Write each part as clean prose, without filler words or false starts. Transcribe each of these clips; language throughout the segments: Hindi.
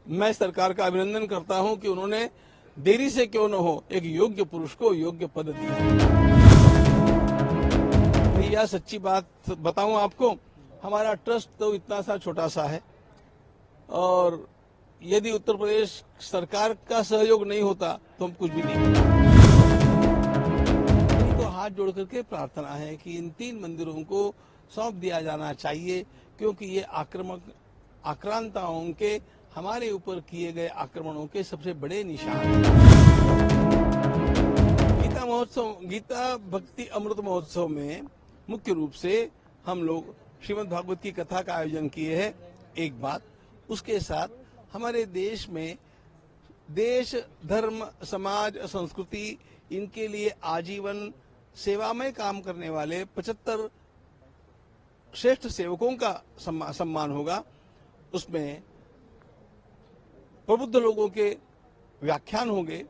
मैं सरकार का अभिनंदन करता हूं कि उन्होंने देरी से क्यों न हो एक योग्य पुरुष को योग्य पद दिया। भैया सच्ची बात बताऊं आपको, हमारा ट्रस्ट तो इतना सा छोटा सा है और यदि उत्तर प्रदेश सरकार का सहयोग नहीं होता तो हम कुछ भी नहीं करते। तो हाथ जोड़ करके प्रार्थना है कि इन 3 मंदिरों को सौंप दिया जाना चाहिए, क्योंकि ये आक्रांताओं के हमारे ऊपर किए गए आक्रमणों के सबसे बड़े निशान हैं। गीता भक्ति अमृत महोत्सव में मुख्य रूप से हम लोग श्रीमद् भागवत की कथा का आयोजन किए हैं। एक बात, उसके साथ हमारे देश में देश, धर्म, समाज, संस्कृति, इनके लिए आजीवन सेवामय काम करने वाले 75 श्रेष्ठ सेवकों का सम्मान होगा। उसमें प्रबुद्ध लोगों के व्याख्यान होंगे।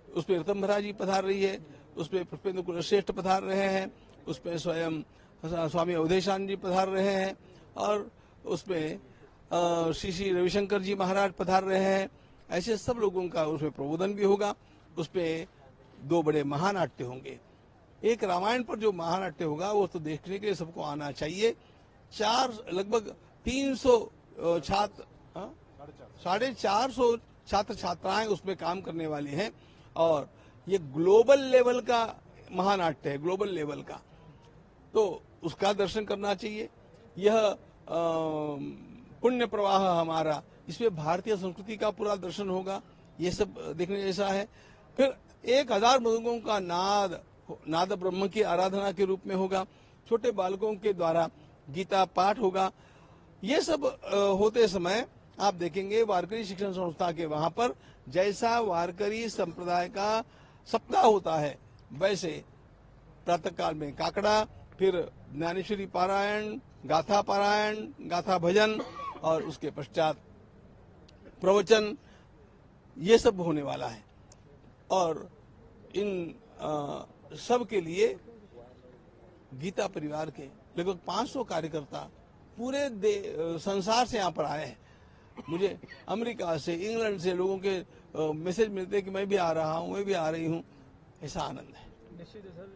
उसमें ऋतंभरा जी पधार रही है, उसमें पुष्पेंद्र कुल श्रेष्ठ पधार रहे हैं, उसमें स्वयं स्वामी अवधेशानंद जी पधार रहे हैं और उसमें श्री श्री रविशंकर जी महाराज पधार रहे हैं। ऐसे सब लोगों का उसमें प्रबोधन भी होगा। उसमें 2 बड़े महानाट्य होंगे। एक रामायण पर जो महानाट्य होगा वो तो देखने के लिए सबको आना चाहिए। लगभग 300 छात्र, 450 छात्र छात्राएं उसमें काम करने वाले हैं और ये ग्लोबल लेवल का महानाट्य है, ग्लोबल लेवल का, तो उसका दर्शन करना चाहिए। यह पुण्य प्रवाह हमारा, इसमें भारतीय संस्कृति का पूरा दर्शन होगा। ये सब देखने जैसा है। फिर 1000 मृदंगों का नाद ब्रह्म की आराधना के रूप में होगा। छोटे बालकों के द्वारा गीता पाठ होगा। ये सब होते समय आप देखेंगे वारकरी शिक्षण संस्था के वहां पर जैसा वारकरी संप्रदाय का सप्ताह होता है, वैसे प्रातःकाल में काकड़ा, फिर ज्ञानेश्वरी पारायण, गाथा भजन और उसके पश्चात प्रवचन, ये सब होने वाला है। और इन सब के लिए गीता परिवार के लगभग 500 कार्यकर्ता पूरे संसार से यहाँ पर आए हैं। मुझे अमेरिका से, इंग्लैंड से लोगों के मैसेज मिलते हैं कि मैं भी आ रहा हूँ, मैं भी आ रही हूँ। ऐसा आनंद है। निश्चित है सर,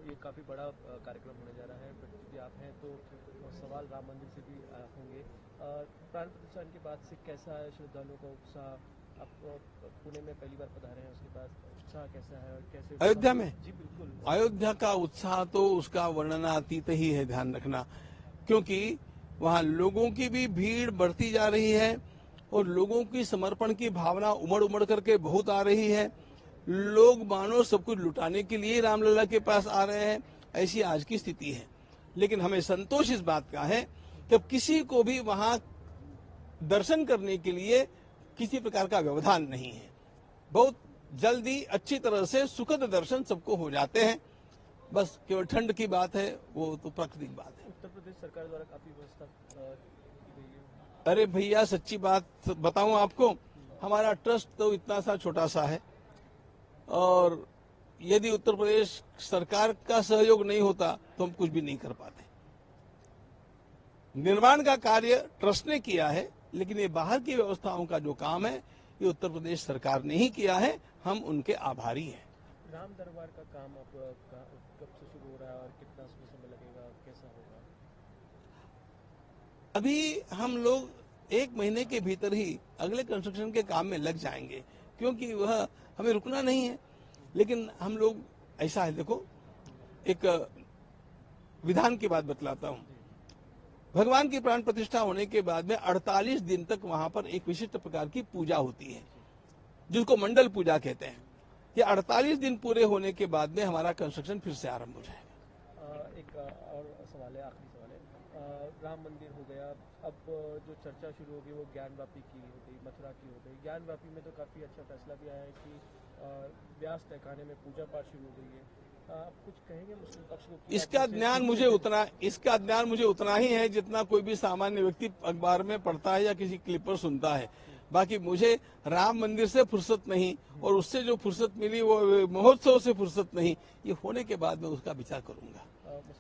ये काफी बड़ा कार्यक्रम होने जा रहा है। यदि आप हैं तो सवाल राम मंदिर से भी होंगे। प्राण प्रतिष्ठा के बाद से कैसा है श्रद्धालुओं का उत्साह? आप पुणे में पहली बार पधारे हैं, उसके बाद उत्साह कैसा है और कैसे अयोध्या में? जी बिल्कुल, अयोध्या का उत्साह तो उसका वर्णनातीत ही है, ध्यान रखना, क्योंकि वहाँ लोगों की भी भीड़ बढ़ती जा रही है और लोगों की समर्पण की भावना उमड़ उमड़ करके बहुत आ रही है। लोग मानो सब कुछ लुटाने के लिए रामलला के पास आ रहे हैं, ऐसी आज की स्थिति है। लेकिन हमें संतोष इस बात का है कि किसी को भी वहां दर्शन करने के लिए किसी प्रकार का व्यवधान नहीं है। बहुत जल्दी अच्छी तरह से सुखद दर्शन सबको हो जाते हैं। बस केवल ठंड की बात है, वो तो प्राकृतिक बात है। उत्तर प्रदेश सरकार द्वारा काफी व्यवस्था की गई है। अरे भैया सच्ची बात बताऊं आपको, हमारा ट्रस्ट तो इतना सा छोटा सा है और यदि उत्तर प्रदेश सरकार का सहयोग नहीं होता तो हम कुछ भी नहीं कर पाते। निर्माण का कार्य ट्रस्ट ने किया है, लेकिन ये बाहर की व्यवस्थाओं का जो काम है ये उत्तर प्रदेश सरकार ने ही किया है। हम उनके आभारी हैं। राम दरबार का काम अब कब से शुरू हो रहा है और कितना समय लगेगा, कैसा होगा? अभी हम लोग 1 महीने के भीतर ही अगले कंस्ट्रक्शन के काम में लग जाएंगे, क्योंकि वह हमें रुकना नहीं है। लेकिन हम लोग, ऐसा है, देखो, एक विधान की बात बतलाता हूं। भगवान की प्राण प्रतिष्ठा होने के बाद में 48 दिन तक वहां पर एक विशिष्ट प्रकार की पूजा होती है, जिसको मंडल पूजा कहते हैं। ये 48 दिन पूरे होने के बाद में हमारा कंस्ट्रक्शन फिर से आरंभ हो जाएगा। एक और सवाल है, आखिरी सवाल है। राम मंदिर हो गया, अब जो चर्चा शुरू होगी वो ज्ञानवापी की हो गई, मथुरा की हो गई। ज्ञानवापी में तो काफी अच्छा फैसला भी आया है कि व्यास तहखाने में पूजा पाठ शुरू हो गई है। आप कुछ कहेंगे मुस्लिम पक्ष को? इसका ज्ञान मुझे उतना ही है जितना कोई भी सामान्य व्यक्ति अखबार में पढ़ता है या किसी क्लिप पर सुनता है। बाकी मुझे राम मंदिर से फुर्सत नहीं, और उससे जो फुर्सत मिली वो महोत्सव से फुर्सत नहीं। ये होने के बाद मैं उसका विचार करूंगा।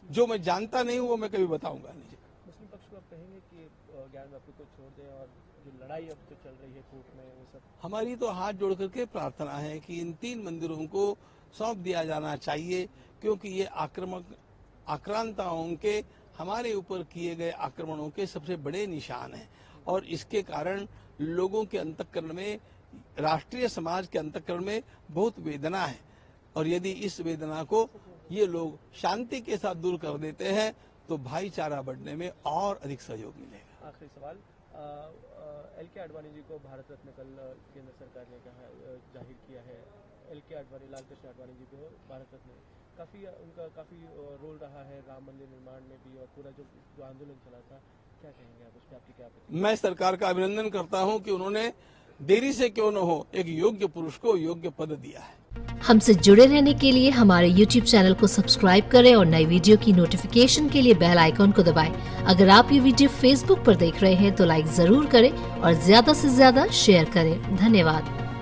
जो मैं जानता नहीं हूँ वो मैं कभी बताऊंगा नहीं। मुस्लिम पक्ष को आप कहेंगे कि ज्ञानवापी को छोड़ दें और जो लड़ाई अब तो चल रही है कोर्ट में, वो सब? हमारी तो हाथ जोड़ करके प्रार्थना है कि इन 3 मंदिरों को सौंप दिया जाना चाहिए, क्योंकि ये आक्रांताओं के हमारे ऊपर किए गए आक्रमणों के सबसे बड़े निशान हैं और इसके कारण लोगों के अंतःकरण में, राष्ट्रीय समाज के अंतःकरण में बहुत वेदना है और यदि इस वेदना को ये लोग शांति के साथ दूर कर देते हैं तो भाईचारा बढ़ने में और अधिक सहयोग मिलेगा। आखिरी सवाल, एल.के. आडवाणी जी को भारत रत्न कल केंद्र सरकार ने जाहिर किया है। एल.के. आडवाणी, लाल कृष्ण आडवाणी जी को भारत रत्न, उनका काफी रोल रहा है राम मंदिर निर्माण में भी और पूरा जो आंदोलन चला था, क्या कहेंगे आप उस पर, आपकी क्या प्रतिक्रिया? मैं सरकार का अभिनंदन करता हूं कि उन्होंने देरी से क्यों न हो एक योग्य पुरुष को योग्य पद दिया है। हमसे जुड़े रहने के लिए हमारे YouTube चैनल को सब्सक्राइब करें और नई वीडियो की नोटिफिकेशन के लिए बेल आइकॉन को दबाएं। अगर आप ये वीडियो Facebook पर देख रहे हैं तो लाइक जरूर करें और ज्यादा से ज्यादा शेयर करें। धन्यवाद।